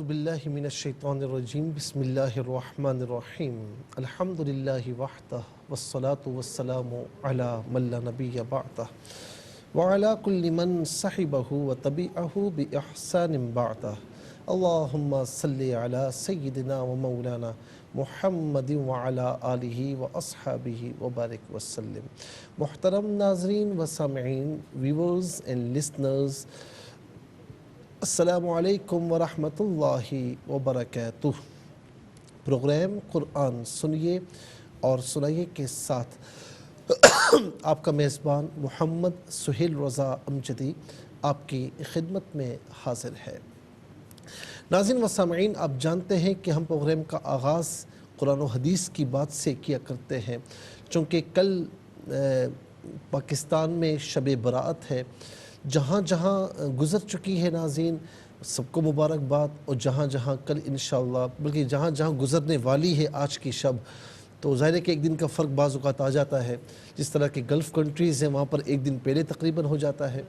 باللہ من الشیطان الرجیم بسم اللہ الرحمن الرحیم الحمدللہ وحدہ والصلاة والسلام علی من لا نبی بعدہ وعلی کل من صحبہ وتبعہ بإحسان بعدہ اللہم صلی علی سیدنا و مولانا محمد وعلی آلہ واصحابہ وبارک وسلم۔ محترم ناظرین و سامعین، ویورز اینڈ لسنرز، السلام علیکم ورحمۃ اللہ وبرکاتہ۔ پروگرام قرآن سنیے اور سنائیے کے ساتھ آپ کا میزبان محمد سہیل رضا امجدی آپ کی خدمت میں حاضر ہے۔ ناظرین و سامعین، آپ جانتے ہیں کہ ہم پروگرام کا آغاز قرآن و حدیث کی بات سے کیا کرتے ہیں، چونکہ کل پاکستان میں شب برأت ہے۔ جہاں جہاں گزر چکی ہے ناظرین، سب کو مبارکباد، اور جہاں جہاں کل انشاءاللہ بلکہ جہاں جہاں گزرنے والی ہے آج کی شب، تو ظاہر ہے کہ ایک دن کا فرق بعض اوقات آ جاتا ہے۔ جس طرح کہ گلف کنٹریز ہیں وہاں پر ایک دن پہلے تقریباً ہو جاتا ہے،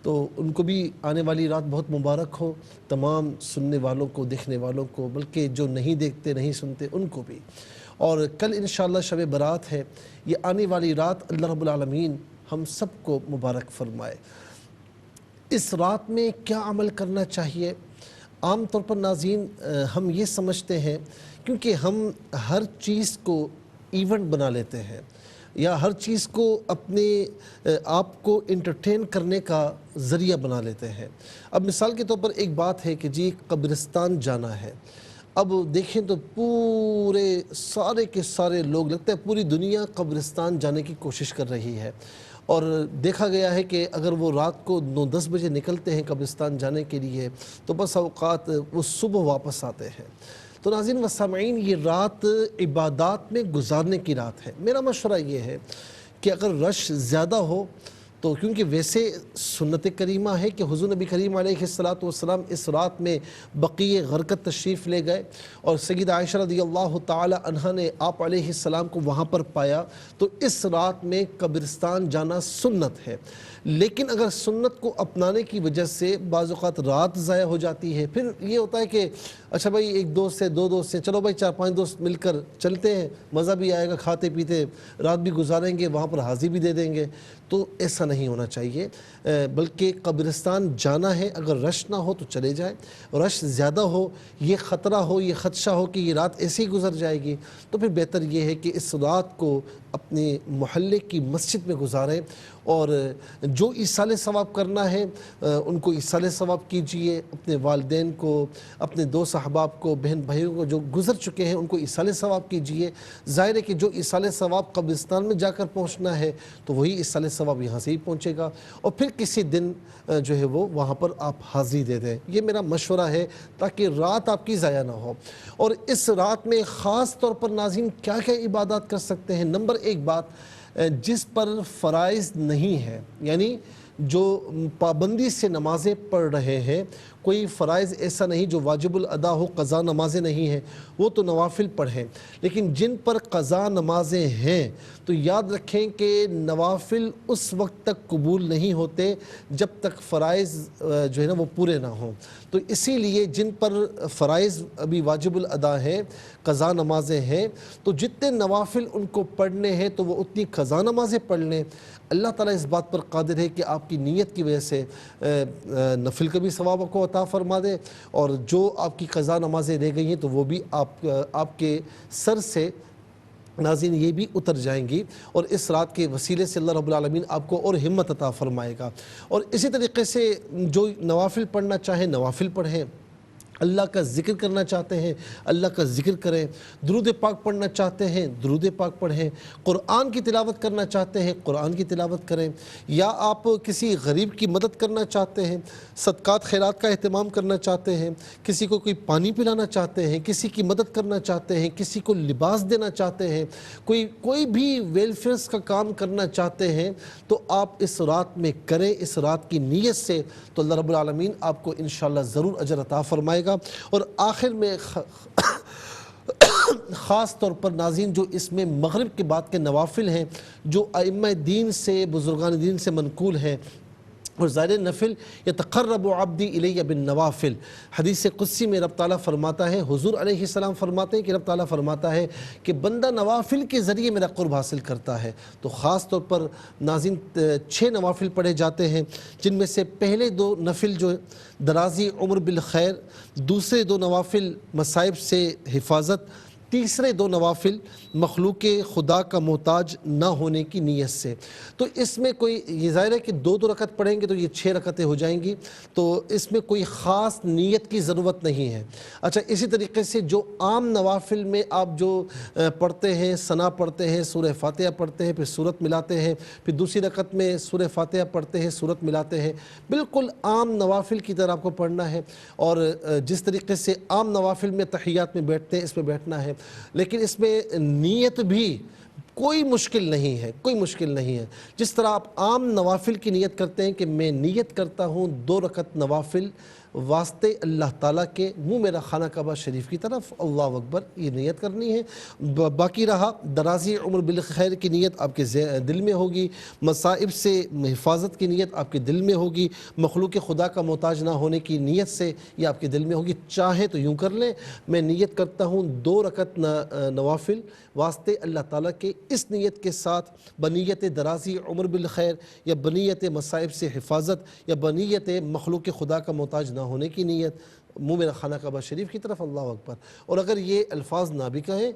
تو ان کو بھی آنے والی رات بہت مبارک ہو، تمام سننے والوں کو، دیکھنے والوں کو، بلکہ جو نہیں دیکھتے نہیں سنتے ان کو بھی۔ اور کل انشاءاللہ شب برات ہے، یہ آنے والی رات اللہ رب العالمین ہم سب کو مبارک فرمائے۔ اس رات میں کیا عمل کرنا چاہیے؟ عام طور پر ناظرین ہم یہ سمجھتے ہیں، کیونکہ ہم ہر چیز کو ایونٹ بنا لیتے ہیں یا ہر چیز کو اپنے آپ کو انٹرٹین کرنے کا ذریعہ بنا لیتے ہیں۔ اب مثال کے طور پر ایک بات ہے کہ جی قبرستان جانا ہے۔ اب دیکھیں تو پورے سارے کے سارے لوگ، لگتا ہے پوری دنیا قبرستان جانے کی کوشش کر رہی ہے، اور دیکھا گیا ہے کہ اگر وہ رات کو 9-10 بجے نکلتے ہیں قبرستان جانے کے لیے تو بس اوقات وہ صبح واپس آتے ہیں۔ تو ناظرین و سامعین، یہ رات عبادات میں گزارنے کی رات ہے۔ میرا مشورہ یہ ہے کہ اگر رش زیادہ ہو تو، کیونکہ ویسے سنت کریمہ ہے کہ حضور نبی کریم علیہ السلام اس رات میں بقیع غرقد تشریف لے گئے، اور سیدہ عائشہ رضی اللہ تعالی عنہ نے آپ علیہ السلام کو وہاں پر پایا، تو اس رات میں قبرستان جانا سنت ہے۔ لیکن اگر سنت کو اپنانے کی وجہ سے بعض اوقات رات ضائع ہو جاتی ہے، پھر یہ ہوتا ہے کہ اچھا بھائی ایک دوست سے، دو دوست سے، چلو بھائی 4-5 دوست مل کر چلتے ہیں، مزہ بھی آئے گا، کھاتے پیتے رات بھی گزاریں گے، وہاں پر حاضری بھی دے دیں گے۔ تو ایسا نہیں ہونا چاہیے، بلکہ قبرستان جانا ہے، اگر رش نہ ہو تو چلے جائیں، رش زیادہ ہو، یہ خطرہ ہو، یہ خدشہ ہو کہ یہ رات ایسے ہی گزر جائے گی، تو پھر بہتر یہ ہے کہ اس رات کو اپنے محلے کی مسجد میں گزاریں، اور جو ایصال ثواب کرنا ہے ان کو ایصال ثواب کیجئے، اپنے والدین کو، اپنے دوست احباب کو، بہن بھائیوں کو جو گزر چکے ہیں ان کو ایصال ثواب کیجئے۔ ظاہر ہے کہ جو ایصال ثواب قبرستان میں جا کر پہنچنا ہے تو وہی ایصال ثواب یہاں سے ہی پہنچے گا، اور پھر کسی دن جو ہے وہ وہاں پر آپ حاضری دے دیں۔ یہ میرا مشورہ ہے تاکہ رات آپ کی ضائع نہ ہو۔ اور اس رات میں خاص طور پر ناظرین کیا کیا عبادات کر سکتے ہیں؟ نمبر ایک بات، جس پر فرائض نہیں ہے، یعنی جو پابندی سے نمازیں پڑھ رہے ہیں، کوئی فرائض ایسا نہیں جو واجب الادا ہو، قضا نمازیں نہیں ہیں، وہ تو نوافل پڑھیں، لیکن جن پر قضا نمازیں ہیں تو یاد رکھیں کہ نوافل اس وقت تک قبول نہیں ہوتے جب تک فرائض جو ہے نا وہ پورے نہ ہوں۔ تو اسی لیے جن پر فرائض ابھی واجب الادا ہیں، قضا نمازیں ہیں، تو جتنے نوافل ان کو پڑھنے ہیں تو وہ اتنی قضا نمازیں پڑھ لیں۔ اللہ تعالیٰ اس بات پر قادر ہے کہ آپ کی نیت کی وجہ سے نفل کا بھی ثواب کو عطا فرما دے، اور جو آپ کی قضا نمازیں رہ گئی ہیں تو وہ بھی آپ کے سر سے ناظرین یہ بھی اتر جائیں گی، اور اس رات کے وسیلے سے اللہ رب العالمین آپ کو اور ہمت عطا فرمائے گا۔ اور اسی طریقے سے جو نوافل پڑھنا چاہیں نوافل پڑھیں، اللہ کا ذکر کرنا چاہتے ہیں اللہ کا ذکر کریں، درود پاک پڑھنا چاہتے ہیں درود پاک پڑھیں، قرآن کی تلاوت کرنا چاہتے ہیں قرآن کی تلاوت کریں، یا آپ کسی غریب کی مدد کرنا چاہتے ہیں، صدقات خیرات کا اہتمام کرنا چاہتے ہیں، کسی کو کوئی پانی پلانا چاہتے ہیں، کسی کی مدد کرنا چاہتے ہیں، کسی کو لباس دینا چاہتے ہیں، کوئی بھی ویلفیئرز کا کام کرنا چاہتے ہیں، تو آپ اس رات میں کریں، اس رات کی نیت سے، تو اللہ رب العالمین آپ کو انشاءاللہ ضرور اجر عطا فرمائے گا۔ اور آخر میں خاص طور پر ناظرین جو اس میں مغرب کے بعد کے نوافل ہیں، جو ائمہ دین سے، بزرگان دین سے منقول ہیں، اور ظاہر نفل یتقرب عبدی الیہ بالنوافل، حدیث قدسی میں رب تعالیٰ فرماتا ہے، حضور علیہ السلام فرماتے ہیں کہ رب تعالیٰ فرماتا ہے کہ بندہ نوافل کے ذریعے میرا قرب حاصل کرتا ہے۔ تو خاص طور پر ناظرین 6 نوافل پڑھے جاتے ہیں، جن میں سے پہلے 2 نفل جو درازی عمر بالخیر، دوسرے 2 نوافل مصائب سے حفاظت، تیسرے 2 نوافل مخلوق خدا کا محتاج نہ ہونے کی نیت سے۔ تو اس میں کوئی یہ ظاہر ہے کہ 2 رکعت پڑھیں گے تو یہ 6 رکعتیں ہو جائیں گی، تو اس میں کوئی خاص نیت کی ضرورت نہیں ہے۔ اچھا، اسی طریقے سے جو عام نوافل میں آپ جو پڑھتے ہیں، ثنا پڑھتے ہیں، سورہ فاتحہ پڑھتے ہیں، پھر سورت ملاتے ہیں، پھر دوسری رکعت میں سورہ فاتحہ پڑھتے ہیں، سورت ملاتے ہیں، بالکل عام نوافل کی طرح آپ کو پڑھنا ہے، اور جس طریقے سے عام نوافل میں تحیات میں بیٹھتے ہیں اس میں بیٹھنا ہے، لیکن اس میں نیت بھی کوئی مشکل نہیں ہے، کوئی مشکل نہیں ہے۔ جس طرح آپ عام نوافل کی نیت کرتے ہیں کہ میں نیت کرتا ہوں 2 رکعت نوافل واسطے اللہ تعالیٰ کے، منہ میرا خانہ کعبہ شریف کی طرف، اللہ اکبر، یہ نیت کرنی ہے۔ باقی رہا درازی عمر بالخیر کی نیت آپ کے دل میں ہوگی، مصائب سے حفاظت کی نیت آپ کے دل میں ہوگی، مخلوق خدا کا محتاج نہ ہونے کی نیت سے یہ آپ کے دل میں ہوگی۔ چاہے تو یوں کر لیں، میں نیت کرتا ہوں 2 رکعت نوافل واسطے اللہ تعالیٰ کے، اس نیت کے ساتھ بنیت درازی عمر بالخیر، یا بنیت مصائب سے حفاظت، یا بنیت مخلوق خدا کا محتاج نہ ہونے کی نیت، منہ میرا خانہ کعبہ شریف کی طرف، اللہ اکبر۔ اور اگر یہ الفاظ نہ بھی کہیں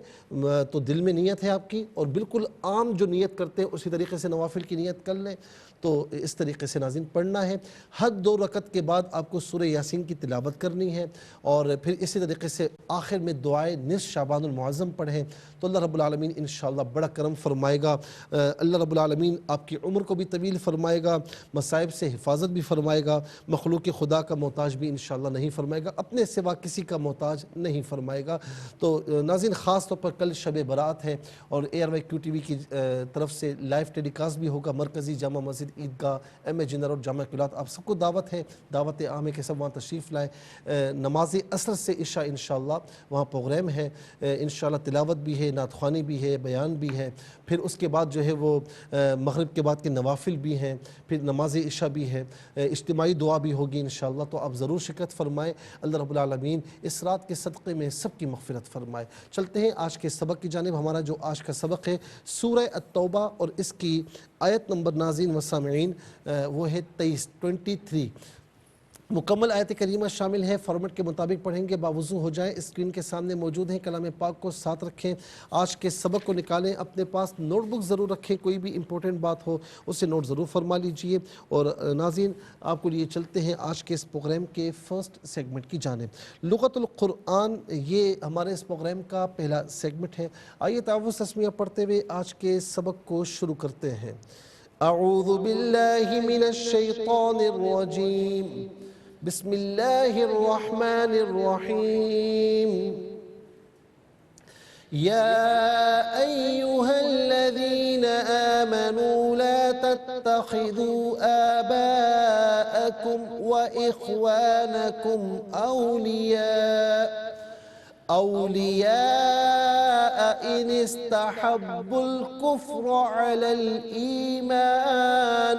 تو دل میں نیت ہے آپ کی، اور بالکل عام جو نیت کرتے ہیں اسی طریقے سے نوافل کی نیت کر لیں، تو اس طریقے سے ناظرین پڑھنا ہے۔ ہر 2 رکعت کے بعد آپ کو سورہ یاسین کی تلاوت کرنی ہے، اور پھر اسی طریقے سے آخر میں دعائے نصف شعبان المعظم پڑھیں، تو اللہ رب العالمین انشاءاللہ بڑا کرم فرمائے گا۔ اللہ رب العالمین آپ کی عمر کو بھی طویل فرمائے گا، مصائب سے حفاظت بھی فرمائے گا، مخلوق خدا کا محتاج بھی انشاءاللہ نہیں فرمائے گا، اپنے سوا کسی کا محتاج نہیں فرمائے گا۔ تو ناظرین خاص طور پر کل شب برات ہے، اور ARYQ TV کی طرف سے لائیو ٹیلی کاسٹ بھی ہوگا، مرکزی جامع مسجد عیدگاہ ایم اے جنرل اور جامع کلات، آپ سب کو دعوت ہے، دعوت عام ہے کہ سب وہاں تشریف لائیں۔ نماز عصر سے عشاء انشاءاللہ وہاں پروگرام ہے، انشاءاللہ تلاوت بھی ہے، نعت خوانی بھی ہے، بیان بھی ہے، پھر اس کے بعد جو ہے وہ مغرب کے بعد کے نوافل بھی ہیں، پھر نماز عشاء بھی ہے، اجتماعی دعا بھی ہوگی انشاءاللہ، تو آپ ضرور شرکت فرمائیں۔ اللہ رب العالمین اس رات کے صدقے میں سب کی مغفرت فرمائے۔ چلتے ہیں آج کے سبق کی جانب۔ ہمارا جو آج کا سبق ہے سورہ التوبہ، اور اس کی آیت نمبر ناظرین و سامعین وہ ہے 23 مکمل آیت کریمہ شامل ہے، فارمیٹ کے مطابق پڑھیں گے، باوضو ہو جائیں، اسکرین کے سامنے موجود ہیں، کلام پاک کو ساتھ رکھیں، آج کے سبق کو نکالیں، اپنے پاس نوٹ بک ضرور رکھیں، کوئی بھی امپورٹنٹ بات ہو اسے نوٹ ضرور فرما لیجئے۔ اور ناظرین آپ کو لیے چلتے ہیں آج کے اس پروگرام کے فرسٹ سیگمنٹ کی جانب۔ لغت القرآن یہ ہمارے اس پروگرام کا پہلا سیگمنٹ ہے۔ آئیے تعوذ تسمیہ پڑھتے ہوئے آج کے سبق کو شروع کرتے ہیں۔ اعوذ باللہ من الشیطان الرجیم، بسم اللہ الرحمن الرحیم۔ یا ایہا الذین آمنوا لا تتخذوا آباءکم وإخوانکم اولیاء ان استحبوا الكفر على الإيمان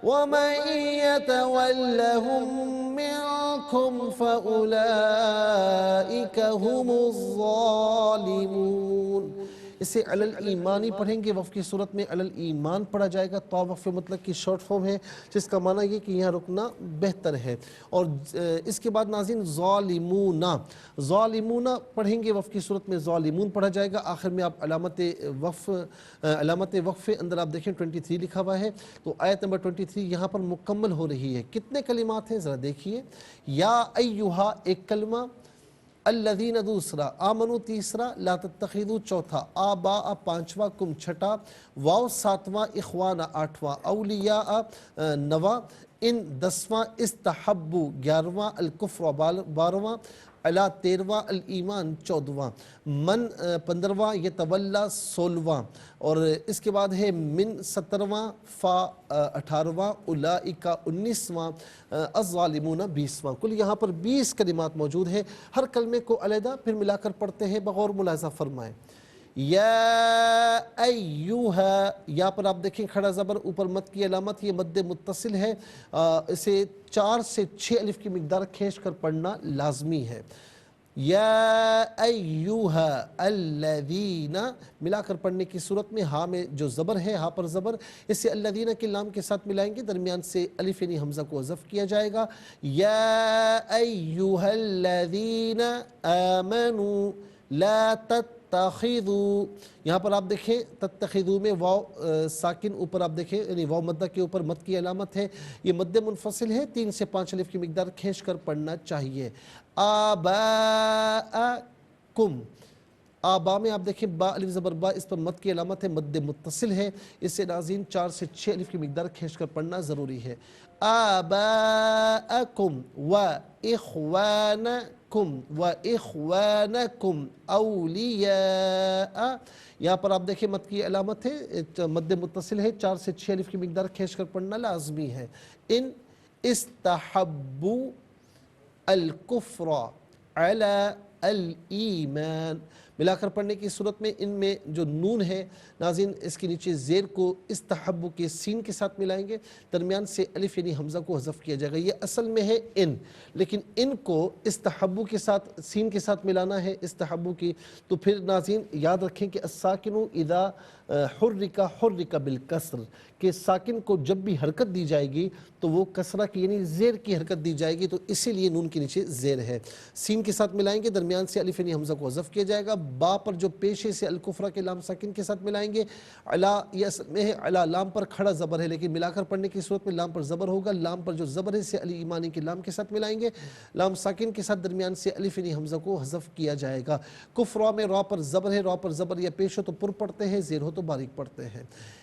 ومن يتولهم منكم فأولئك هم الظالمون۔ اسے علی الایمان ہی پڑھیں گے، وقف کی صورت میں علی الایمان پڑھا جائے گا۔ تو وقف مطلق کی شارٹ فارم ہے، جس کا معنی یہ کہ یہاں رکنا بہتر ہے۔ اور اس کے بعد ناظرین ظالمون، ظالمون پڑھیں گے، وقف کی صورت میں ظالمون پڑھا جائے گا۔ آخر میں آپ علامت وقف اندر آپ دیکھیں 23 لکھا ہوا ہے، تو آیت نمبر 23 یہاں پر مکمل ہو رہی ہے۔ کتنے کلمات ہیں ذرا دیکھیے۔ یا ایہا ایک کلمہ، الذین دوسرا، آمنو تیسرا، لا تتخذوا چوتھا، آباء پانچواں، کم چھٹا، واو ساتواں، اخوانا آٹھواں، اولیاء نواں، ان دسواں، استحبو گیارہواں، الکفر بارہواں، علا 13واں، الایمان 14واں، من 15واں، یتولا 16واں، اور اس کے بعد ہے من 17واں، فا 18واں، اولئک 19واں، الظالمون 20واں۔ کل یہاں پر 20 کلمات موجود ہیں۔ ہر کلمے کو علیحدہ پھر ملا کر پڑھتے ہیں، بغور ملاحظہ فرمائیں۔ یا ایوہا، یہاں پر آپ دیکھیں کھڑا زبر اوپر مد کی علامت، یہ مد متصل ہے، اسے 4 سے 6 الف کی مقدار کھینچ کر پڑھنا لازمی ہے۔ یا ایوہا الذین، ملا کر پڑھنے کی صورت میں ہاں میں جو زبر ہے، ہاں پر زبر، اس سے الذین کے لام کے ساتھ ملائیں گے، درمیان سے الف یعنی حمزہ کو حذف کیا جائے گا۔ یا ایوہا الذین آمنوا لا تتخذوا، یہاں پر آپ دیکھیں تتخذوا میں واو ساکن اوپر آپ دیکھیں، یعنی واو مدہ کے اوپر مد کی علامت ہے، یہ مد منفصل ہے، 3 سے 5 الف کی مقدار کھینچ کر پڑھنا چاہیے۔ آباءکم، آبا میں آپ دیکھیں با الف زبر با، اس پر مد کی علامت ہے، مد متصل ہے، اس سے ناظرین 4 سے 6 الف کی مقدار کھینچ کر پڑھنا ضروری ہے۔ آباءکم و اخوانکم و اخوانکم اولیاء، یہاں پر آپ دیکھیں مد کی علامت ہے، مد متصل ہے، 4 سے 6 الف کی مقدار کھینچ کر پڑھنا لازمی ہے۔ ان استحبوا الکفر علی الایمان، ملا کر پڑھنے کی صورت میں ان میں جو نون ہے ناظرین، اس کے نیچے زیر کو استحب کے سین کے ساتھ ملائیں گے، درمیان سے الف یعنی حمزہ کو حذف کیا جائے گا۔ یہ اصل میں ہے ان، لیکن ان کو استحب کے ساتھ سین کے ساتھ ملانا ہے، استحب کی، تو پھر ناظرین یاد رکھیں کہ الساکن اذا حرک بالکسر، کہ ساکن کو جب بھی حرکت دی جائے گی تو وہ کسرہ کی یعنی زیر کی حرکت دی جائے گی، تو اسی لیے نون کے نیچے زیر ہے، سین کے ساتھ ملائیں گے، درمیان سے الف یعنی حمزہ کو حذف کیا جائے گا۔ با پر جو پیشے سے الکفرہ کے لام ساکن کے ساتھ ملائیں گے، علا یہ اصل میں ہے علا، لام پر کھڑا زبر ہے، لیکن ملا کر پڑھنے کی صورت میں لام پر زبر ہوگا، لام پر جو زبر ہے سے علی ایمانی کے لام کے ساتھ ملائیں گے، لام ساکن کے ساتھ درمیان سے الف یعنی حمزہ کو حذف کیا جائے گا۔ کفرہ میں را پر زبر ہے، را پر زبر یا پیش ہو تو پر پڑھتے ہیں، زیر ہو تو باریک پڑھتے ہیں۔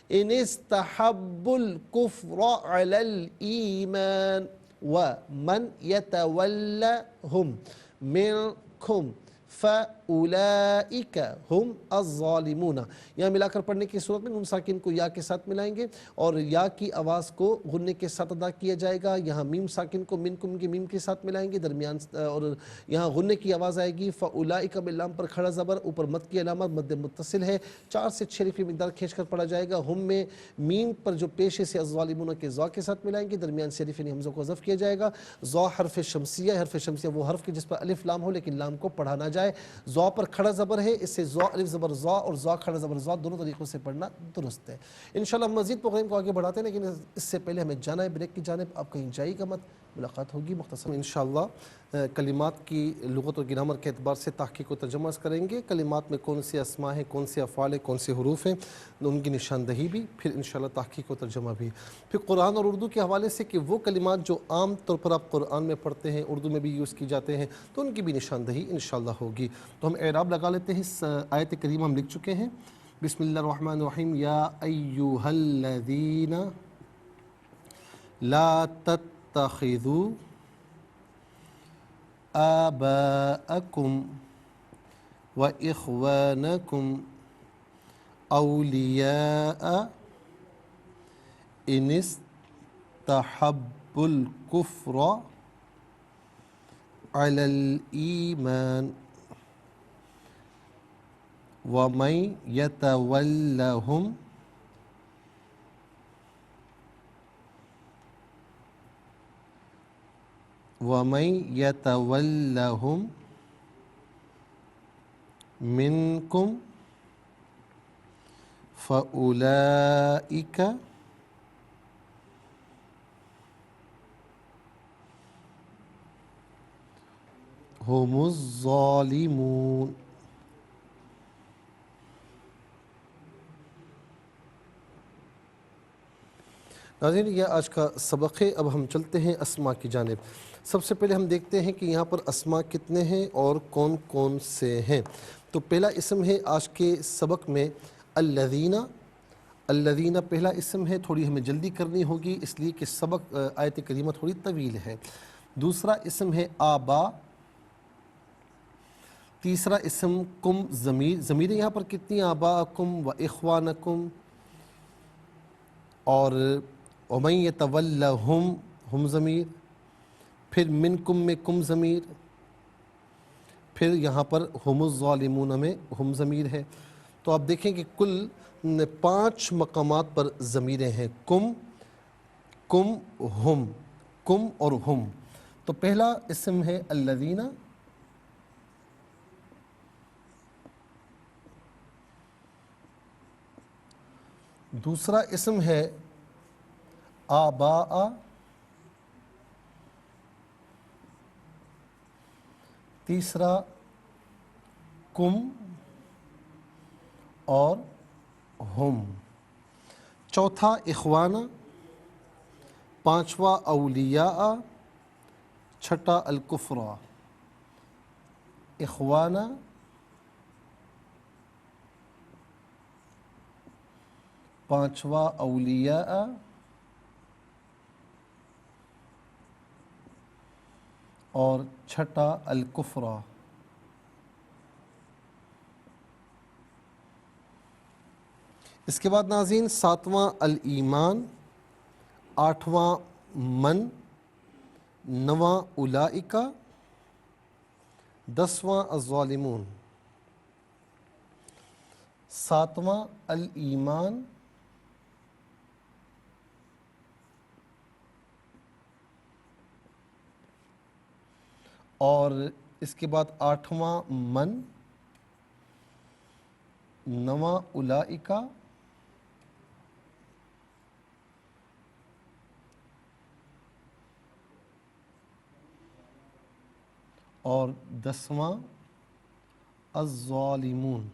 ان استحبوا الکفر علی الایمان ومن یتولهم منکم فَأُولَئِكَ هُمْ الظَّالِمُونَ، یہاں ملا کر پڑھنے کی صورت میں نون ساکن کو یا کے ساتھ ملائیں گے اور یا کی آواز کو غنّے کے ساتھ ادا کیا جائے گا، یہاں میم ساکن کو منکم کے میم کے ساتھ ملائیں گے، درمیان اور یہاں غنّے کی آواز آئے گی۔ فَأُولَئِكَ باللام پر کھڑا زبر، اوپر مد کی علامت، مد متصل ہے، 4 سے 6 الف کی مقدار کھینچ کر پڑھا جائے گا۔ ہم میں میم پر جو پیشے سے الظالمون کے ذا کے ساتھ ملائیں گے، درمیان سے الف یعنی حمزہ کو حذف کیا جائے گا۔ ذا حرف شمسیہ، حرف شمسیہ وہ حرف کی جس پر الف لام ہو لیکن لام کو پڑھا نہ جائے، ذا پر کھڑا زبر ہے، اس سے ذا الف زبر ذا اور ذا کھڑا زبر ذا دونوں طریقوں سے پڑھنا درست ہے۔ انشاءاللہ ہم مزید پروگرام کو آگے بڑھاتے ہیں، لیکن اس سے پہلے ہمیں جانا ہے بریک کی جانب، آپ کہیں جائیے گا مت، ملاقات ہوگی مختصر انشاءاللہ کلمات کی لغت اور گرامر کے اعتبار سے تحقیق و ترجمہ کریں گے، کلمات میں کون سے اسماء ہیں، کون سے افعال ہیں، کون سے حروف ہیں، ان کی نشاندہی بھی، پھر انشاءاللہ تحقیق و ترجمہ بھی، پھر قرآن اور اردو کے حوالے سے کہ وہ کلمات جو عام طور پر آپ قرآن میں پڑھتے ہیں، اردو میں بھی یوز کی جاتے ہیں، تو ان کی بھی نشاندہی انشاءاللہ ہوگی۔ تو ہم اعراب لگا لیتے ہیں، اس آیت کریمہ ہم لکھ چکے ہیں۔ بسم اللہ الرحمن الرحیم، یا ایہا الذین لا تتخذوا آباءکم و اخوانکم اولیاء ان استحبوا الکفر علی الایمان ومن یتولہم منکم فأولئک هم الظالمون۔ ناظرین یہ آج کا سبق ہے، اب ہم چلتے ہیں اسماء کی جانب۔ سب سے پہلے ہم دیکھتے ہیں کہ یہاں پر اسماء کتنے ہیں اور کون کون سے ہیں۔ تو پہلا اسم ہے آج کے سبق میں الذین، الذین پہلا اسم ہے، تھوڑی ہمیں جلدی کرنی ہوگی اس لیے کہ سبق آیت کریمہ تھوڑی طویل ہے۔ دوسرا اسم ہے آبا، تیسرا اسم کم ضمیر، ضمیریں یہاں پر کتنی، آباءکم و اخوانکم، اور ومن یتولہم ہم ضمیر، پھر منکم میں کم ضمیر، پھر یہاں پر ہم الظالمون میں ہم ضمیر ہے۔ تو آپ دیکھیں کہ کل 5 مقامات پر ضمیریں ہیں، کم، ہم، کم اور ہم۔ تو پہلا اسم ہے الذین، دوسرا اسم ہے آباء، تیسرا کم اور ہم، چوتھا اخوانہ، پانچواں اولیاء، چھٹا الکفرا۔ اخوانہ، پانچواں اولیاء، اور چھٹا الکفرا۔ اس کے بعد ناظرین 7واں الایمان، 8واں من، 9واں اولئک، 10واں الظالمون۔ 7واں الایمان، اور اس کے بعد 8واں من، 9واں اولئک، اور 10واں الظالمون۔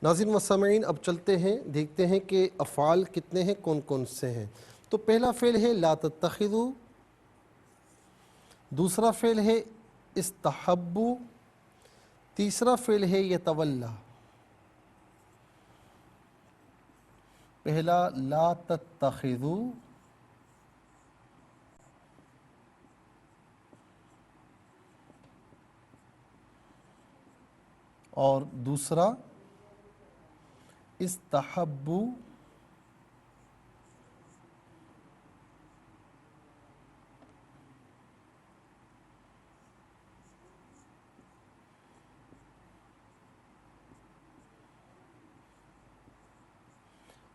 ناظرین و سامعین، اب چلتے ہیں، دیکھتے ہیں کہ افعال کتنے ہیں، کون کون سے ہیں۔ تو پہلا فعل ہے لا تتخذوا، دوسرا فعل ہے استحبوا، تیسرا فعل ہے یتولا۔ پہلا لا تتخذوا، اور دوسرا استحبوا،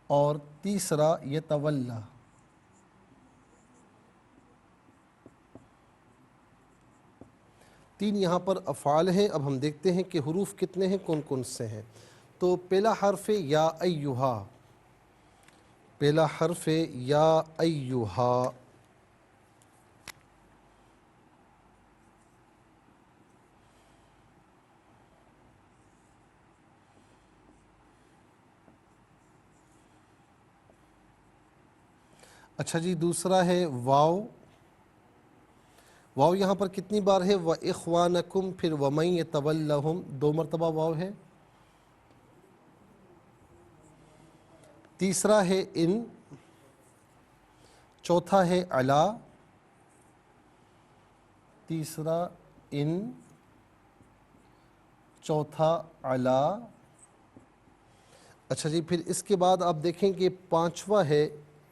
اور تیسرا یتولا۔ تین یہاں پر افعال ہیں۔ اب ہم دیکھتے ہیں کہ حروف کتنے ہیں، کون کون سے ہیں۔ تو پہلا حرف ہے یا ایہا، پہلا حرف ہے یا ایہا۔ اچھا جی، دوسرا ہے واو۔ واو یہاں پر کتنی بار ہے؟ وَإِخْوَانَكُمْ، پھر وَمَن يَتَوَلَّهُمْ، 2 مرتبہ واو ہے۔ تیسرا ہے ان، چوتھا ہے علا، تیسرا ان، چوتھا علا۔ اچھا جی، پھر اس کے بعد آپ دیکھیں کہ 5واں ہے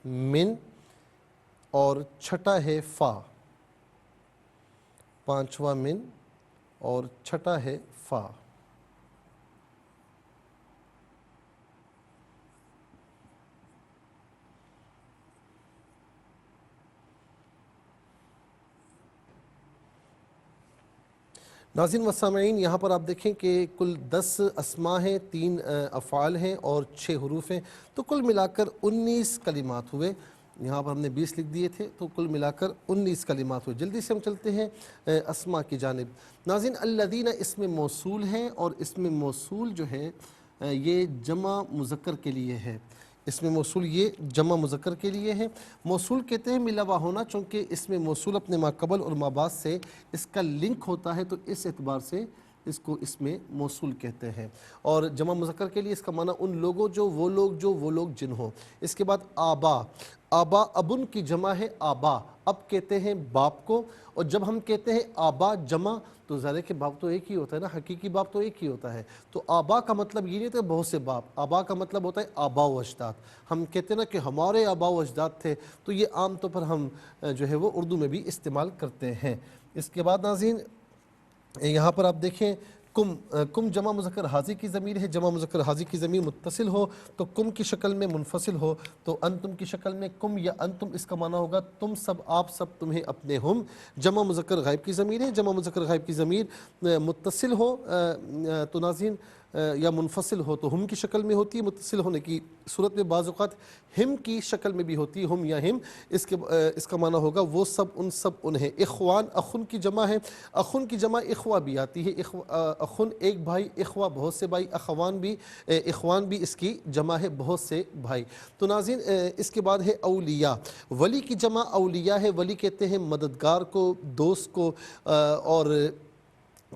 من، اور چھٹا ہے فا۔ 5واں من اور چھٹا ہے فا۔ ناظرین و سامعین، یہاں پر آپ دیکھیں کہ کل 10 اسماء ہیں، 3 افعال ہیں اور 6 حروف ہیں، تو کل ملا کر 19 کلمات ہوئے۔ یہاں پر ہم نے 20 لکھ دیے تھے، تو کل ملا کر 19 کلمات ہوئے۔ جلدی سے ہم چلتے ہیں اسماء کی جانب۔ ناظرین، الذین اسم موصول ہے، اور اسم موصول جو ہے یہ جمع مذکر کے لیے ہے۔ اسم موصول یہ جمع مذکر کے لیے ہے۔ موصول کہتے ہیں ملا ہوا ہونا، چونکہ اسم موصول اپنے ما قبل اور ما بعد سے اس کا لنک ہوتا ہے، تو اس اعتبار سے اس کو اسم موصول کہتے ہیں. اور جمع مذکر کے لیے اس کا معنی ان لوگوں جو وہ لوگ جن ہوں. اس کے بعد آبا، آبا ابن کی جمع ہے آبا، اب کہتے ہیں باپ کو. اور جب ہم کہتے ہیں آبا جمع تو ظاہر ہے کہ باپ تو ایک ہی ہوتا ہے نا، حقیقی باپ تو ایک ہی ہوتا ہے. تو آبا کا مطلب یہ نہیں ہوتا بہت سے باپ، آبا کا مطلب ہوتا ہے آبا و اجداد. ہم کہتے ہیں نا کہ ہمارے آبا و اجداد تھے، تو یہ عام طور پر ہم جو ہے وہ اردو میں بھی استعمال کرتے ہیں. اس کے بعد ناظرین یہاں پر آپ دیکھیں کم جمع مذکر حاضر کی ضمیر ہے. جمع مذکر حاضر کی ضمیر متصل ہو تو کم کی شکل میں، منفصل ہو تو انتم کی شکل میں. کم یا انتم اس کا معنی ہوگا تم سب، آپ سب، تمہیں، اپنے، ہم. جمع مذکر غائب کی ضمیر ہے. جمع مذکر غائب کی ضمیر متصل ہو تو ناظرین یا منفصل ہو تو ہم کی شکل میں ہوتی ہے. متصل ہونے کی صورت میں بعض اوقات ہم کی شکل میں بھی ہوتی ہے، ہم یا ہم. اس کا معنی ہوگا وہ سب، ان سب، انہیں. اخوان اخن کی جمع ہے. اخن کی جمع اخوہ بھی آتی ہے. اخن ایک بھائی، اخوہ بہت سے بھائی، اخوان بھی اس کی جمع ہے، بہت سے بھائی. تو ناظرین اس کے بعد ہے اولیاء. ولی کی جمع اولیاء ہے. ولی کہتے ہیں مددگار کو، دوست کو اور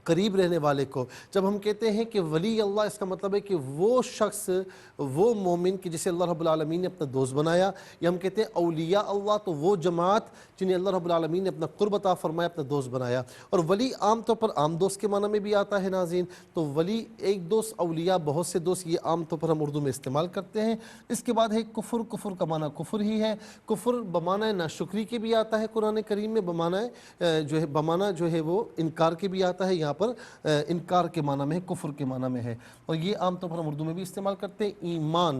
قریب رہنے والے کو. جب ہم کہتے ہیں کہ ولی اللہ، اس کا مطلب ہے کہ وہ شخص، وہ مومن کہ جسے اللہ رب العالمین نے اپنا دوست بنایا. یا ہم کہتے ہیں اولیاء اللہ تو وہ جماعت جنہیں اللہ رب العالمین نے اپنا قرب عطا فرمایا، اپنا دوست بنایا. اور ولی عام طور پر عام دوست کے معنی میں بھی آتا ہے ناظرین. تو ولی ایک دوست، اولیاء بہت سے دوست، یہ عام طور پر ہم اردو میں استعمال کرتے ہیں. اس کے بعد ہے کفر. کفر کا معنی کفر ہی ہے. کفر بمعنی ناشکری کے بھی آتا ہے قرآن کریم میں، بمعنی جو ہے وہ انکار کے بھی آتا ہے. یہاں پر انکار کے معنی میں ہے، کفر کے معنی میں ہے. اور یہ عام طور پر ہم اردو میں بھی استعمال کرتے ہیں. ایمان،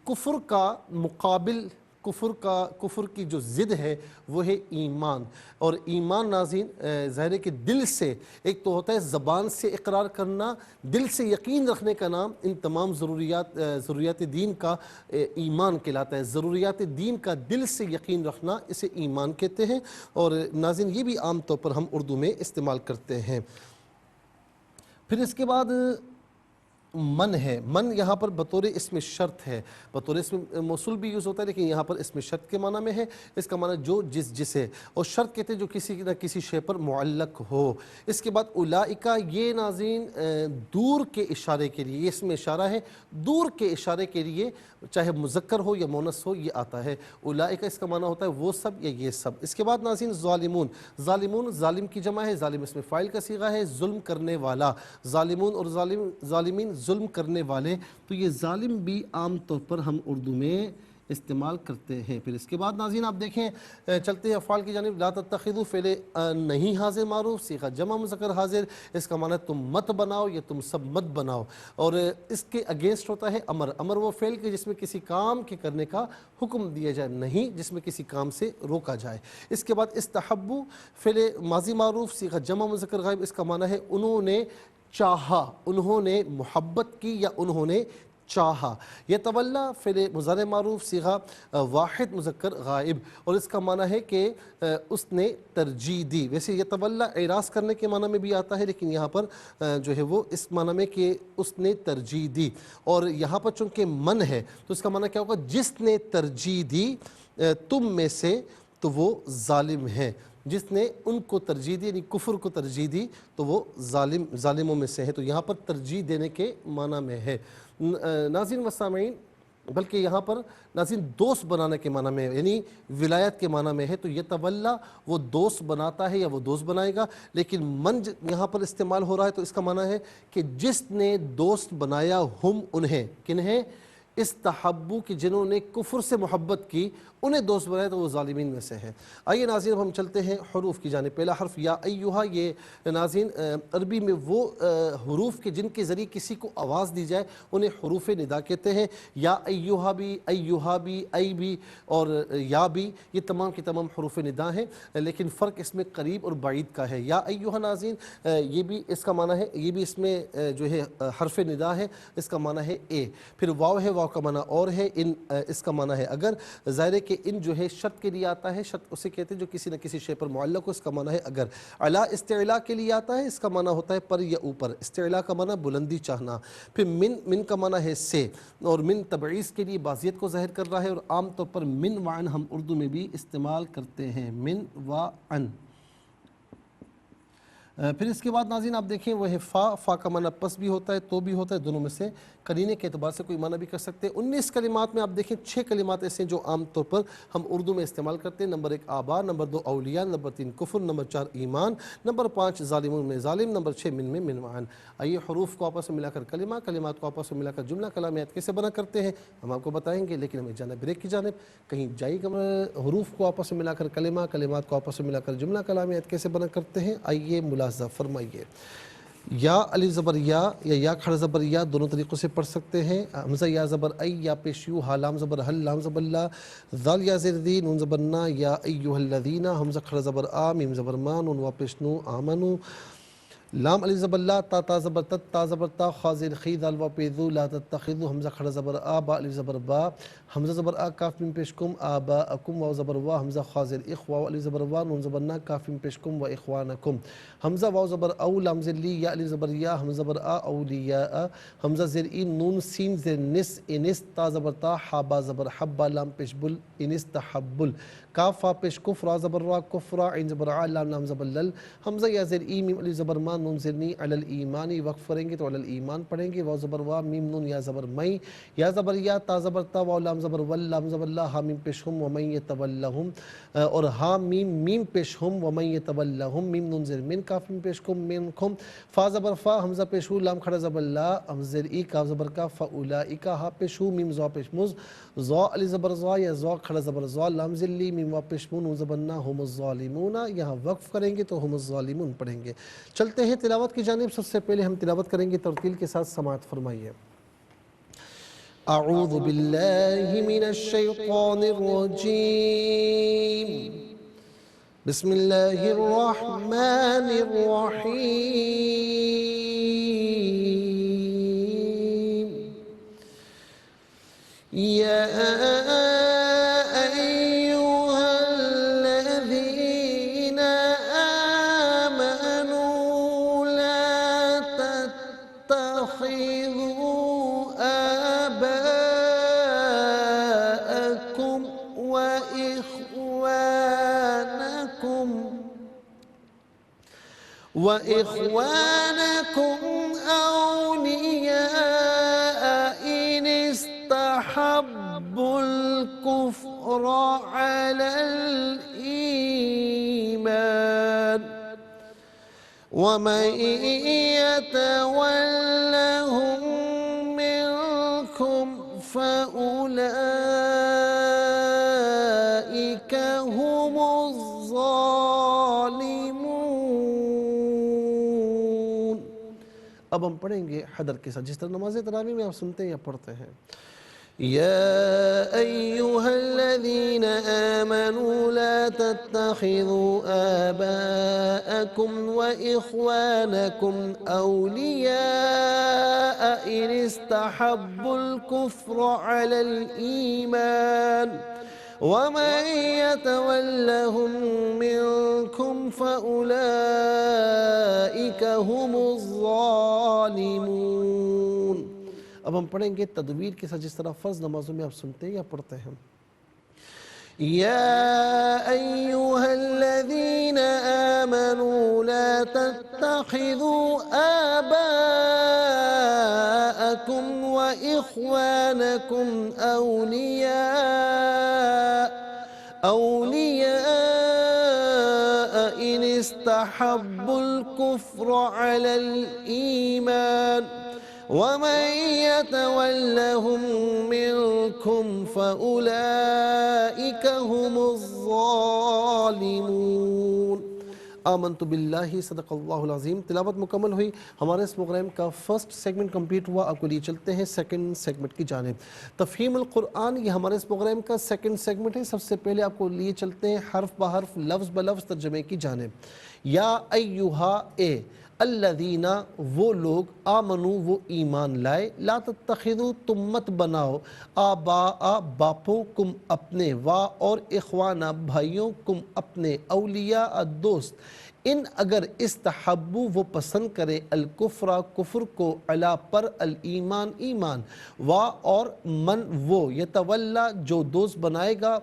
کفر کا مقابل، کفر کی جو ضد ہے وہ ہے ایمان. اور ایمان ناظرین ظاہر ہے کہ دل سے، ایک تو ہوتا ہے زبان سے اقرار کرنا، دل سے یقین رکھنے کا نام ان تمام ضروریات دین کا ایمان کہلاتا ہے. ضروریات دین کا دل سے یقین رکھنا، اسے ایمان کہتے ہیں. اور ناظرین یہ بھی عام طور پر ہم اردو میں استعمال کرتے ہیں. پھر اس کے بعد من ہے. من یہاں پر بطور اسم شرط ہے. بطور اسم موصول بھی یوز ہوتا ہے لیکن یہاں پر اسم شرط کے معنی میں ہے. اس کا معنی جو، جسے. اور شرط کہتے ہیں جو کسی نہ کسی شے پر معلق ہو. اس کے بعد اولئک، یہ ناظرین دور کے اشارے کے لیے، یہ اسم اشارہ ہے، دور کے اشارے کے لیے چاہے مذکر ہو یا مونث ہو یہ آتا ہے. اولئک اس کا معنی ہوتا ہے وہ سب یا یہ سب. اس کے بعد ناظرین ظالمون. ظالمون ظالم کی جمع ہے. ظالم اسم فاعل کا صیغہ ہے. ظلم کرنے والا. ظالمون اور ظالمین ظلم کرنے والے. تو یہ ظالم بھی عام طور پر ہم اردو میں استعمال کرتے ہیں. پھر اس کے بعد ناظرین آپ دیکھیں، چلتے ہیں افعال کی جانب. لا تتخذوا فعل نہیں حاضر معروف، صیغہ جمع مذکر حاضر. اس کا معنی تم مت بناؤ یا تم سب مت بناؤ. اور اس کے اگینسٹ ہوتا ہے امر. امر وہ فعل کہ جس میں کسی کام کے کرنے کا حکم دیا جائے، نہیں جس میں کسی کام سے روکا جائے. اس کے بعد استحبوا، فعل ماضی معروف، صیغہ جمع مذکر غائب. اس کا معنی ہے انہوں نے چاہا، انہوں نے محبت کی یا انہوں نے چاہا. یتولا فعل مضارع معروف، صیغہ واحد مذکر غائب. اور اس کا معنی ہے کہ اس نے ترجیح دی. ویسے یتولا اعراض کرنے کے معنی میں بھی آتا ہے لیکن یہاں پر جو ہے وہ اس معنی میں کہ اس نے ترجیح دی. اور یہاں پر چونکہ من ہے تو اس کا معنی کیا ہوگا؟ جس نے ترجیح دی تم میں سے تو وہ ظالم ہے. جس نے ان کو ترجیح دی یعنی کفر کو ترجیح دی تو وہ ظالموں میں سے ہے. تو یہاں پر ترجیح دینے کے معنی میں ہے. ناظرین و سامعین، بلکہ یہاں پر ناظرین دوست بنانے کے معنی میں یعنی ولایت کے معنی میں ہے. تو یتولا وہ دوست بناتا ہے یا وہ دوست بنائے گا. لیکن من یہاں پر استعمال ہو رہا ہے تو اس کا معنی ہے کہ جس نے دوست بنایا ہم انہیں، کنہیں؟ استحبو کی جنہوں نے کفر سے محبت کی انہیں دوست بنایا تو وہ ظالمین میں سے ہے. آئیے ناظرین اب ہم چلتے ہیں حروف کی جانب. پہلا حرف یا ایہا. یہ ناظرین عربی میں وہ حروف کے جن کے ذریعے کسی کو آواز دی جائے انہیں حروف ندا کہتے ہیں. یا ایہا بھی، ایہا بھی، ای بھی اور یا بھی، یہ تمام کے تمام حروف ندا ہیں لیکن فرق اس میں قریب اور بعید کا ہے. یا ایہا ناظرین یہ بھی اس کا معنی ہے، یہ بھی اس میں جو ہے حرف ندا ہے، اس کا معنی ہے اے. پھر واو ہے، واو کا معنی اور ہے. ان اس کا معنی ہے اگر. ظاہر ہے کہ ان جو ہے شرط کے لیے آتا ہے. شرط اسے کہتے ہیں جو کسی نہ کسی شے پر معلق ہو. اس کا معنی ہے اگر. علا استعلاء کے لیے آتا ہے. اس کا معنی ہوتا ہے پر یا اوپر. استعلاء کا معنی بلندی چاہنا. پھر من کا معنی ہے سے. اور من تبعیض کے لیے بعضیت کو ظاہر کر رہا ہے. اور عام طور پر من وعن ہم اردو میں بھی استعمال کرتے ہیں. من و عن. پھر اس کے بعد ناظرین آپ دیکھیں وہ ہے فا کا معنی پس بھی ہوتا ہے تو بھی ہوتا ہے، دونوں میں سے قرینے کے اعتبار سے کوئی معنی بھی کر سکتے ہیں۔ 19 کلمات میں آپ دیکھیں 6 کلمات ایسے ہیں جو عام طور پر ہم اردو میں استعمال کرتے ہیں۔ نمبر 1 آبا، نمبر 2 اولیاء، نمبر 3 کفر، نمبر 4 ایمان، نمبر 5 ظالمون میں ظالم، نمبر 6 من میں منوعن۔ آئیے حروف کو آپس میں ملا کر کلمہ، کلمات کو آپس میں ملا کر جملہ کلامیات کیسے بنا کرتے ہیں ہم آپ کو بتائیں گے، لیکن ہمیں جانا بریک کی جانب۔ کہیں جائے گا حروف کو آپس میں ملا کر کلمہ، کلمات کو آپس میں ملا کر جملہ کلامیات کیسے بنا کرتے ہیں، آئیے ملاحظہ فرمائیے۔ یا علی زبر یا کھڑا زبر یا دونوں طریقوں سے پڑھ سکتے ہیں۔ حمزہ یا زبر ای، یا پیش یو، ہا لام زبر حل، لام زبر لا، ذال یا زیر دی، نون زبر نا، یا ایھا الذین، حمزہ کھڑا زبر آ، میم زبر ما، نون وا پیش نو، آمنو، لام علی زبر لا، تا زبر تا زبر تا، خا زیر خی، دال وا پیذو، لا تتخذو، حمزہ کھڑا زبر آ، با علی زبر با، حمزہ زبر آ، کاف میم پیش کم، آباءکم، واو زبر وا، حمزہ خا زیر اخ، واو علی زبر وا، نون زبر نا، کاف میم پیش کم، و اخوانکم، حمزہ واو زبر او، لام زیر لی، یا علی زبر یا، حمزہ زبر آ، اولیاء، حمزہ زیر ای، نون سین زیر نس، انس، تا زبر تا، حا با زبر حبا، لام پیش بل، انس تحبل، کاف فا پیش کف، را زبر را، کفرا، عین زبر ع، لام لام زبر لل، حمزہ یا زیر ای، میم علی زبر ما، نون زیر نی، علی الایمانی، وقف کریں گے تو علی الایمان پڑھیں گے، واو زبر وا، میم نون یا زبر مئی، یا زبر یا، تا زبر تا، واو لام زبر ول، لام زبر لا، ہا میم پیش ہم، ومن یتولہم، اور ہا میم پیش ہم، ومن یتولہم، میم نون زیر من، کاف میم پیش کم، منکم، فا زبر فا، حمزہ پیش ہو، لام کھڑا زبر لا، حمزہ زیر ای، کاف زبر کا، فاولئک، ہا پیش ہو، میم زا پیش مز، زا علی زبر زا، یا زا کھڑا زبر زا، لام زیر لی، میم وا پیش مون، نون زبر نا، ہم الظالمون، یہاں وقف کریں گے تو ہم الظالمون پڑھیں گے۔ چلتے ہیں تلاوت کی جانب۔ سب سے پہلے ہم تلاوت کریں گے، ترتیل کے ساتھ سماعت فرمائیے۔ اعوذ باللہ من الشیطان الرجیم، بسم اللہ الرحمن الرحیم، یا ایہا الذین آمنوا لا تتخذوا آباءکم وإخوانكم أولياء إن استحبوا الكفر على الإيمان ومن يتولهم منكم فأولئك هم الظالمون۔ اب ہم پڑھیں گے حدر کے ساتھ، جس طرح نماز تراویح میں آپ سنتے ہیں یا پڑھتے ہیں۔ يا أيها الذين آمنوا لا تتخذوا آباءكم وإخوانكم أولياء إن استحبوا الكفر على الإيمان ومن يتولهم منكم فأولئك هم الظالمون۔ اب ہم پڑھیں گے تدویر کے ساتھ، جس طرح فرض نمازوں میں آپ سنتے ہیں یا پڑھتے ہیں۔ یا ایہا الذین آمنوا لا تتخذوا آباءکم وإخوانکم اولیاء ان استحبوا الكفر على الإيمان ومن يتولهم منكم فأولئك هم الظالمون۔ آمنت باللہ، صدق اللہ العظیم۔ تلاوت مکمل ہوئی، ہمارے اس پروگرام کا فرسٹ سیگمنٹ کمپلیٹ ہوا۔ آپ کو لیے چلتے ہیں سیکنڈ سیگمنٹ کی جانب۔ تفہیم القرآن، یہ ہمارے اس پروگرام کا سیکنڈ سیگمنٹ ہے۔ سب سے پہلے آپ کو لیے چلتے ہیں حرف بحرف، لفظ بلفظ ترجمے کی جانب۔ یا ایہا، اے الذین وہ لوگ آمنو وہ ایمان لائے لا تتخذوا تم مت بناؤ آباء باپوں کم اپنے وا اور اخوانا بھائیوں کم اپنے اولیاء دوست ان اگر استحبو وہ پسند کرے الکفر کفر کو علا پر الایمان ایمان وا اور من وہ یتولا جو دوست بنائے گا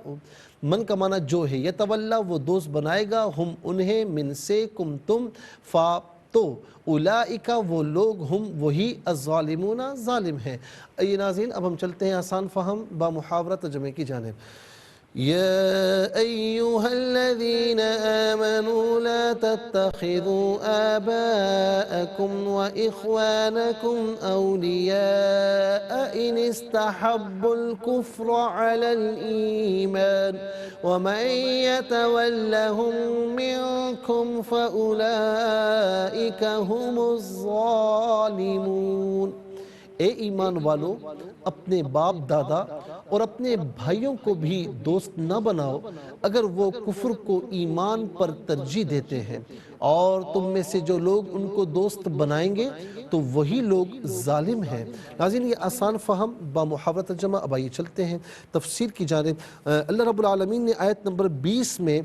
من کا معنی جو ہے یتولا وہ دوست بنائے گا ہم انہیں من سے کم تم فا تو اولئکا وہ لوگ ہم وہی الظالمون ظالم ہیں۔ یہ ناظرین اب ہم چلتے ہیں آسان فہم با محاورہ ترجمے کی جانب۔ يا أيها الذين آمنوا لا تتخذوا آباءكم وإخوانكم أولياء إن استحبوا الكفر على الإيمان ومن يتولهم منكم فأولئك هم الظالمون۔ اے ایمان والو اپنے باپ دادا اور اپنے بھائیوں کو بھی دوست نہ بناؤ اگر وہ کفر کو ایمان پر ترجیح دیتے ہیں اور تم میں سے جو لوگ ان کو دوست بنائیں گے تو وہی لوگ ظالم ہیں۔ ناظرین یہ آسان فہم با محاورہ ترجمہ۔ اب آئیے چلتے ہیں تفسیر کی جانب۔ اللہ رب العالمین نے آیت نمبر 20 میں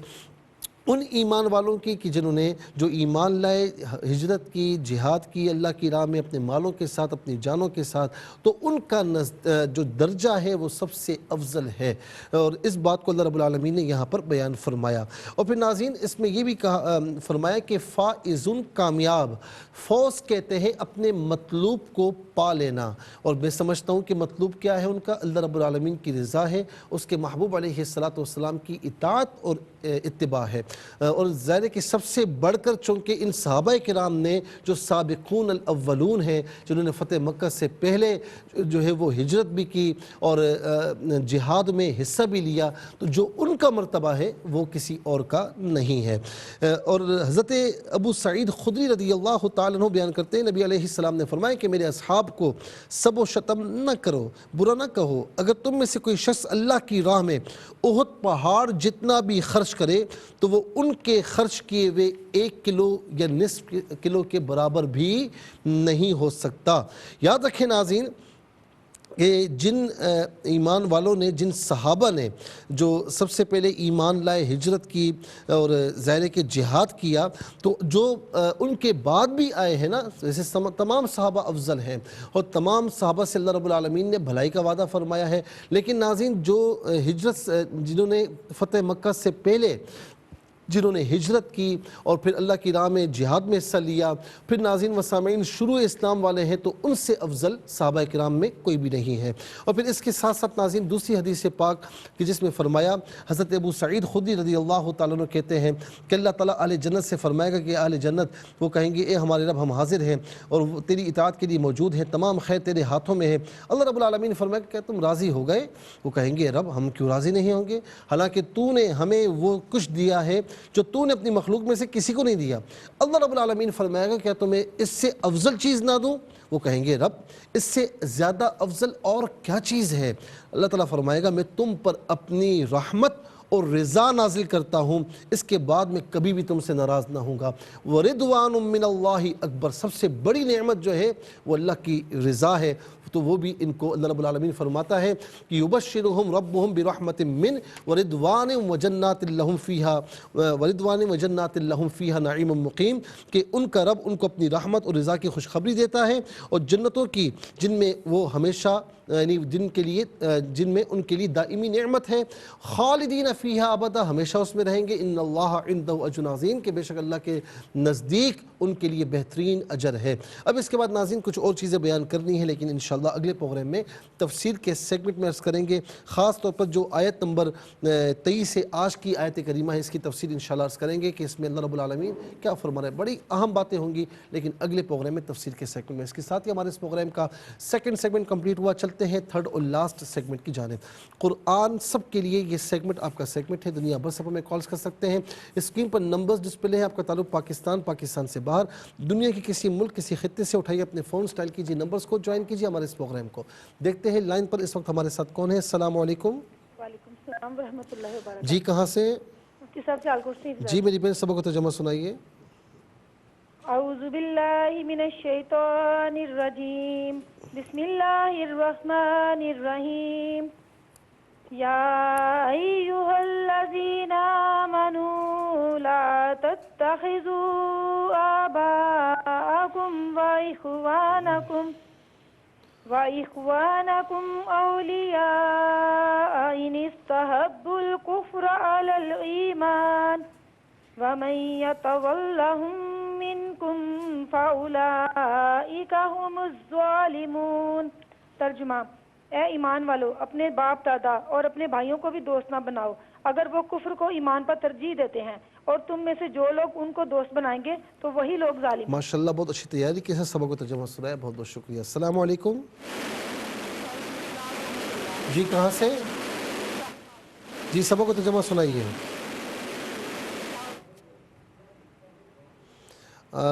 ان ایمان والوں کی کہ جنہوں نے جو ایمان لائے ہجرت کی جہاد کی اللہ کی راہ میں اپنے مالوں کے ساتھ اپنی جانوں کے ساتھ تو ان کا جو درجہ ہے وہ سب سے افضل ہے اور اس بات کو اللہ رب العالمین نے یہاں پر بیان فرمایا۔ اور پھر ناظرین اس میں یہ بھی فرمایا کہ فائزن کامیاب فوز کہتے ہیں اپنے مطلوب کو پا لینا اور میں سمجھتا ہوں کہ مطلوب کیا ہے ان کا اللہ رب العالمین کی رضا ہے اس کے محبوب علیہ السلام کی اطاعت اور اتباع ہے اور ظاہر ہے کہ سب سے بڑھ کر چونکہ ان صحابہ کرام نے جو سابقون الاولون ہیں جنہوں نے فتح مکہ سے پہلے جو ہے وہ ہجرت بھی کی اور جہاد میں حصہ بھی لیا تو جو ان کا مرتبہ ہے وہ کسی اور کا نہیں ہے۔ اور حضرت ابو سعید خدری رضی اللہ تعالیٰ عنہ بیان کرتے ہیں نبی علیہ السلام نے فرمایا کہ میرے اصحاب کو سب و شتم نہ کرو برا نہ کہو اگر تم میں سے کوئی شخص اللہ کی راہ میں احد پہاڑ جتنا بھی خرچ کرے تو وہ ان کے خرچ کیے ہوئے 1 کلو یا نصف کلو کے برابر بھی نہیں ہو سکتا۔ یاد رکھیں ناظرین کہ جن ایمان والوں نے جن صحابہ نے جو سب سے پہلے ایمان لائے ہجرت کی اور ظاہر ہے کہ جہاد کیا تو جو ان کے بعد بھی آئے ہیں نا ویسے تمام صحابہ افضل ہیں اور تمام صحابہ سے اللہ رب العالمین نے بھلائی کا وعدہ فرمایا ہے لیکن ناظرین جو ہجرت جنہوں نے فتح مکہ سے پہلے جنہوں نے ہجرت کی اور پھر اللہ کی راہ میں جہاد میں حصہ لیا پھر ناظرین و سامعین شروع اسلام والے ہیں تو ان سے افضل صحابہ کرام میں کوئی بھی نہیں ہے۔ اور پھر اس کے ساتھ ساتھ ناظرین دوسری حدیث پاک کہ جس میں فرمایا حضرت ابو سعید خدری رضی اللہ تعالیٰ عنہ کہتے ہیں کہ اللہ تعالیٰ اہل جنت سے فرمائے گا کہ اہل جنت وہ کہیں گے اے ہمارے رب ہم حاضر ہیں اور وہ تیری اطاعت کے لیے موجود ہیں تمام خیر تیرے ہاتھوں میں ہے۔ اللہ رب العالمین فرمائے گا کہ تم راضی ہو گئے وہ کہیں گے رب ہم کیوں راضی نہیں ہوں گے حالانکہ تو نے ہمیں وہ کچھ دیا ہے جو تو نے اپنی مخلوق میں سے کسی کو نہیں دیا۔ اللہ رب العالمین فرمائے گا کیا تمہیں اس سے افضل چیز نہ دوں وہ کہیں گے رب اس سے زیادہ افضل اور کیا چیز ہے اللہ تعالیٰ فرمائے گا میں تم پر اپنی رحمت اور رضا نازل کرتا ہوں اس کے بعد میں کبھی بھی تم سے ناراض نہ ہوں گا۔ وَرِضْوَانٌ مِّنَ اللَّهِ اکبر سب سے بڑی نعمت جو ہے وہ اللہ کی رضا ہے تو وہ بھی ان کو اللہ رب العالمین فرماتا ہے کہ یبشرہم ربہم برحمت من ورضوان وجنات لہم فیہا نعیم مقیم کہ ان کا رب ان کو اپنی رحمت اور رضا کی خوشخبری دیتا ہے اور جنتوں کی جن میں وہ ہمیشہ یعنی جن میں ان کے لیے دائمی نعمت ہے خالدین فیہا ابدا ہمیشہ اس میں رہیں گے ان اللہ عندہ اجر عظیم کہ بے شک اللہ کے نزدیک ان کے لیے بہترین اجر ہے۔ اب اس کے بعد ناظرین کچھ اور چیزیں بیان کرنی ہیں لیکن انشاءاللہ اگلے پروگرام میں تفسیر کے سیگمنٹ میں عرض کریں گے خاص طور پر جو آیت نمبر 23 سے آج کی آیت کریمہ ہے اس کی تفسیر انشاءاللہ عرض کریں گے کہ اس میں اللہ رب العالمین کیا فرما رہے ہیں بڑی اہم باتیں ہوں گی لیکن اگلے پروگرام میں تفسیر کے سیگمنٹ میں۔ اس کے ساتھ ہی ہمارے اس پروگرام کا سیکنڈ سیگمنٹ کمپلیٹ ہوا چلتے ہیں تھرڈ اور لاسٹ سیگمنٹ کی جانب۔ قرآن سب کے لیے یہ سیگمنٹ آپ کا سیگمنٹ ہے دنیا بھر سے میں کالز کر سکتے ہیں اسکرین پر نمبرز ڈسپلے ہیں آپ کا تعلق پاکستان سے باہر دنیا کے کسی ملک کسی خطے سے اٹھائیے اپنے فون اسٹائل کیجیے نمبرز کو جوائن کیجیے ہمارے اس پروگرام کو۔ دیکھتے ہیں لائن پر اس وقت ہمارے ساتھ کون ہے السلام علیکم۔ وعلیکم السلام ورحمۃ اللہ وبرکاتہ۔ جی کہاں سے؟ مفتی صاحب سیالکوٹ سے۔ جی میری بہن سبق و ترجمہ سنائیے۔ اعوذ باللہ من الشیطان الرجیم بسم اللہ الرحمن الرحیم یا ایہا الذین آمنوا لا تتخذوا آباءکم وإخوانكم أولياء إن استحبوا الكفر على الإيمان ومن يتولهم منكم فأولئك هم الظالمون۔ ترجمہ: اے ایمان والو، اپنے باپ دادا اور اپنے بھائیوں کو بھی دوست نہ بناؤ اگر وہ کفر کو ایمان پر ترجیح دیتے ہیں، اور تم میں سے جو لوگ ان کو دوست بنائیں گے تو وہی لوگ ظالم ہیں۔ ماشاءاللہ بہت اچھی تیاری کے ساتھ سبق کو ترجمہ سنایا، بہت بہت شکریہ۔ السلام علیکم جی، کہاں سے جی؟ سبق کو ترجمہ سنائیے۔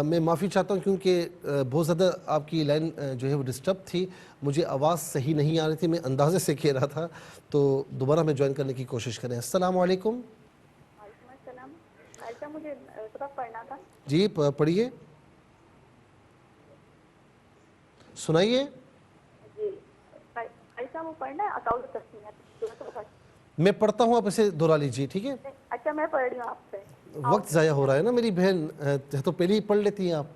میں معافی چاہتا ہوں کیونکہ بہت زیادہ آپ کی لائن جو ہے وہ ڈسٹرب تھی، مجھے آواز صحیح نہیں آ رہی تھی، میں اندازے سے کہہ رہا تھا، تو دوبارہ میں جوائن کرنے کی کوشش کریں۔ السلام علیکم۔ وعلیکم السلام۔ عائشہ، مجھے سبق پڑھنا تھا۔ جی پڑھیے، سنائیے۔ جی عائشہ، وہ پڑھنا ہے اقاؤل تسمیہ۔ میں پڑھتا ہوں، آپ اسے دہرا لیجیے، ٹھیک ہے؟ اچھا، میں پڑھ رہی ہوں آپ سے۔ وقت ضائع ہو رہا ہے نا میری بہن، تو پہلے ہی پڑھ لیتی ہیں آپ۔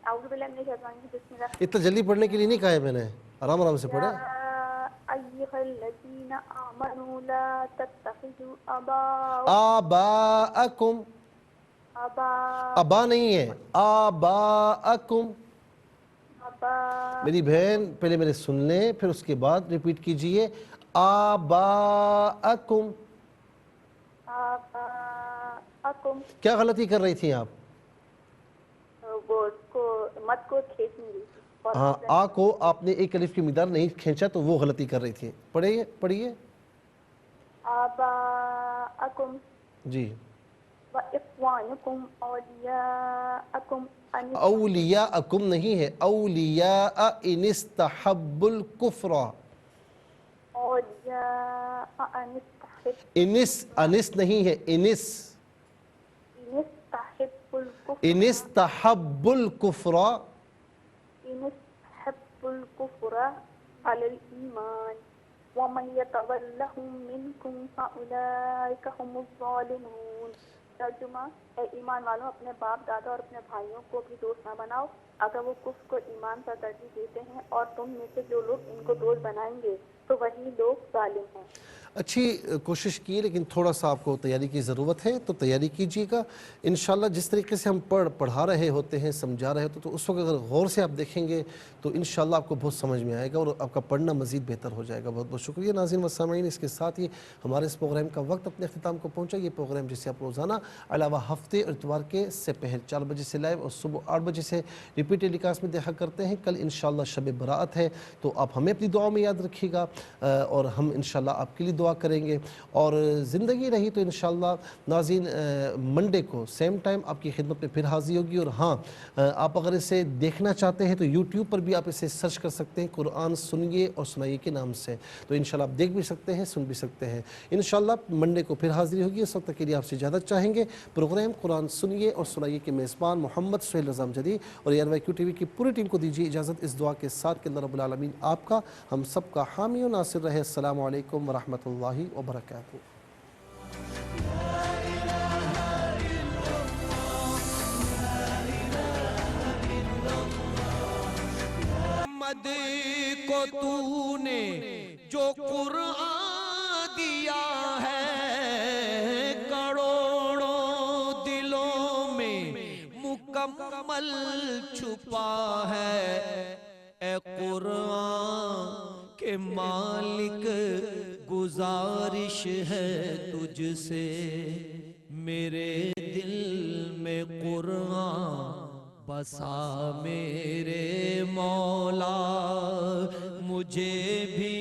اعوذ باللہ من الشیطان الرجیم، بسم اللہ۔ اتنا جلدی پڑھنے کے لیے نہیں کہا ہے میں نے، آرام آرام سے پڑھیں۔ ایھا الذین آمنوا لا تتخذوا آباءکم، ابا نہیں ہے، آباءکم۔ میری بہن پہلے میرے سن لیں، پھر اس کے بعد ریپیٹ کیجئے، آباءکم۔ آباءکم۔ کیا غلطی کر رہی تھیں آپ؟ وہ اس کو مد کو کھینچنی تھی۔ ہاں، آ کو آپ نے ایک الف کی مقدار نہیں کھینچا تو وہ غلطی کر رہی تھی۔ پڑھیے۔ آباءکم جی۔ وإخوانكم أولياءكم اولیاءکم نہیں ہے، اولیاء ان استحب الکفر۔ أولياء انس نہیں ہے، انس، ان استحب الکفر، إن استحبوا الكفر على الإيمان ومن يتولهم منكم فأولئك هم الظالمون۔ ترجمہ: اے ایمان والوں، اپنے باپ دادا اور اپنے بھائیوں کو بھی دوست نہ بناؤ اگر وہ کفر کو ایمان پر ترجیح دیتے ہیں، اور تم میں سے جو لوگ ان کو دوست بنائیں گے تو وہی لوگ ظالم ہیں۔ اچھی کوشش کی، لیکن تھوڑا سا آپ کو تیاری کی ضرورت ہے، تو تیاری کیجیے گا انشاءاللہ۔ جس طریقے سے ہم پڑھا رہے ہوتے ہیں، سمجھا رہے ہوتے ہیں، تو اس وقت اگر غور سے آپ دیکھیں گے تو انشاءاللہ آپ کو بہت سمجھ میں آئے گا اور آپ کا پڑھنا مزید بہتر ہو جائے گا۔ بہت بہت شکریہ ناظرین و سامعین۔ اس کے ساتھ ہی ہمارے اس پروگرام کا وقت اپنے اختتام کو پہنچا۔ یہ پروگرام جسے آپ روزانہ علاوہ ہفتے اور اتوار کے سے پہل 4 بجے سے لائیو اور صبح 8 بجے سے ریپیٹ ٹیلی کاسٹ میں دیکھا کرتے ہیں۔ کل انشاءاللہ شب برات ہے، تو آپ ہمیں اپنی دعاؤں میں یاد رکھیے گا، اور ہم انشاءاللہ آپ کے لیے دعا کریں گے۔ اور زندگی رہی تو انشاءاللہ ناظرین منڈے کو سیم ٹائم آپ کی خدمت میں پھر حاضری ہوگی۔ اور ہاں، آپ اگر اسے دیکھنا چاہتے ہیں تو یوٹیوب پر بھی آپ اسے سرچ کر سکتے ہیں، قرآن سنیے اور سنائیے کے نام سے، تو انشاءاللہ آپ دیکھ بھی سکتے ہیں، سن بھی سکتے ہیں۔ انشاءاللہ منڈے کو پھر حاضری ہوگی۔ اس وقت کے لیے آپ سے اجازت چاہیں گے۔ پروگرام قرآن سنیے اور سنائیے کے میزبان محمد سہیل رضا امجدی اور ARYQ ٹی وی کی پوری ٹیم کو دیجیے اجازت، اس دعا کے ساتھ کہ اللہ رب العالمین آپ کا، ہم سب کا حامی و ناصر رہے۔ السلام علیکم ورحمۃ اللہ وبرکاتہ۔ محمد کو تو نے جو قرآن دیا ہے، کروڑوں دلوں میں مکمل چھپا ہے۔ اے قرآن کے مالک گزارش ہے تجھ سے، میرے دل میں قرآن بسا میرے مولا، مجھے بھی